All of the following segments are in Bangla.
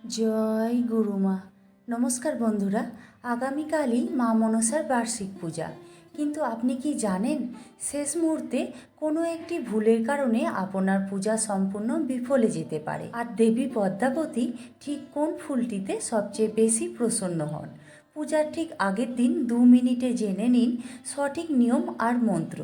জয় গুরুমা। নমস্কার বন্ধুরা, আগামীকালই মা মনসার বার্ষিক পূজা। কিন্তু আপনি কি জানেন, শেষ মুহূর্তে কোনো একটি ভুলের কারণে আপনার পূজা সম্পূর্ণ বিফলে যেতে পারে। আর দেবী পদ্মাবতী ঠিক কোন ফুলটিতে সবচেয়ে বেশি প্রসন্ন হন? পূজার ঠিক আগের দিন 2 মিনিটে জেনে নিন সঠিক নিয়ম আর মন্ত্র,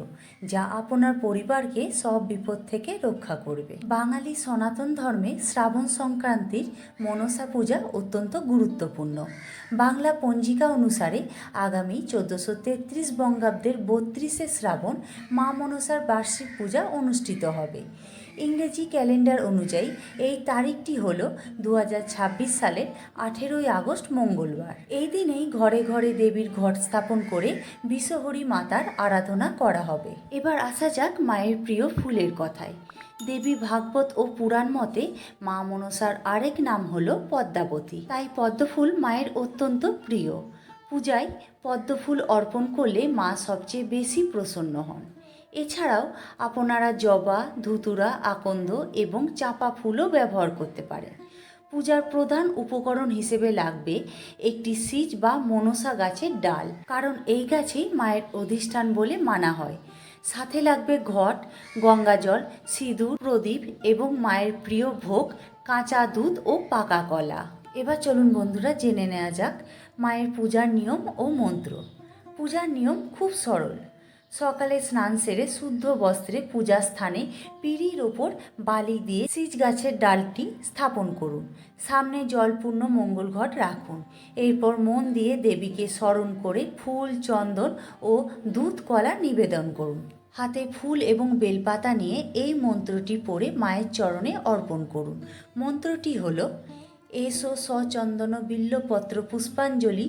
যা আপনার পরিবারকে সব বিপদ থেকে রক্ষা করবে। বাঙালি সনাতন ধর্মে শ্রাবণ সংক্রান্তির মনসা পূজা অত্যন্ত গুরুত্বপূর্ণ। বাংলা পঞ্জিকা অনুসারে আগামী 1433 বঙ্গাব্দের 32শে শ্রাবণ মা মনসার বার্ষিক পূজা অনুষ্ঠিত হবে। ইংরেজি ক্যালেন্ডার অনুযায়ী এই তারিখটি হল 2026 সালের 18ই আগস্ট মঙ্গলবার। এই দিনেই ঘরে ঘরে দেবীর ঘট স্থাপন করে বিশ্বহরি মাতার আরাধনা করা হবে। এবার আসা যাক মায়ের প্রিয় ফুলের কথায়। দেবী ভাগবত ও পুরাণ মতে মা মনসার আরেক নাম হল পদ্মাবতী, তাই পদ্মফুল মায়ের অত্যন্ত প্রিয়। পূজায় পদ্মফুল অর্পণ করলে মা সবচেয়ে বেশি প্রসন্ন হন। এছাড়াও আপনারা জবা, ধুতুরা, আকন্দ এবং চাঁপা ফুলও ব্যবহার করতে পারেন। পূজার প্রধান উপকরণ হিসেবে লাগবে একটি সিজ বা মনসা গাছের ডাল, কারণ এই গাছেই মায়ের অধিষ্ঠান বলে মানা হয়। সাথে লাগবে ঘট, গঙ্গাজল, সিঁদুর, প্রদীপ এবং মায়ের প্রিয় ভোগ কাঁচা দুধ ও পাকা কলা। এবার চলুন বন্ধুরা জেনে নেওয়া যাক মায়ের পূজার নিয়ম ও মন্ত্র। পূজার নিয়ম খুব সরল। সকালে স্নান সেরে শুদ্ধ বস্ত্রে পূজার স্থানে পিঁড়ির ওপর বালি দিয়ে সিজ গাছের ডালটি স্থাপন করুন। সামনে জলপূর্ণ মঙ্গল ঘট রাখুন। এরপর মন দিয়ে দেবীকে স্মরণ করে ফুল, চন্দন ও দুধ কলা নিবেদন করুন। হাতে ফুল এবং বেলপাতা নিয়ে এই মন্ত্রটি পড়ে মায়ের চরণে অর্পণ করুন। মন্ত্রটি হলো: এসো সচন্দন বিল্লপত্র পুষ্পাঞ্জলি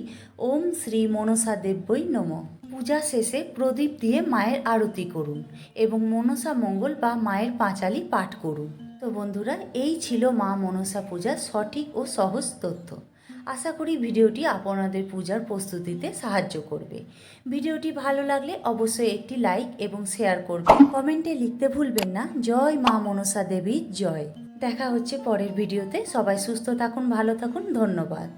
ওম শ্রী মনসা দেব্যই নমঃ। পূজা শেষে প্রদীপ দিয়ে মায়ের আরতি করুন এবং মনসা মঙ্গল বা মায়ের পাঁচালি পাঠ করুন। তো বন্ধুরা, এই ছিল মা মনসা পূজার সঠিক ও সহজ তথ্য। আশা করি ভিডিওটি আপনাদের পূজার প্রস্তুতিতে সাহায্য করবে। ভিডিওটি ভালো লাগলে অবশ্যই একটি লাইক এবং শেয়ার করবেন। কমেন্টে লিখতে ভুলবেন না জয় মা মনসা দেবীর জয়। দেখা হচ্ছে পরের ভিডিওতে। সবাই সুস্থ থাকুন, ভালো থাকুন। ধন্যবাদ।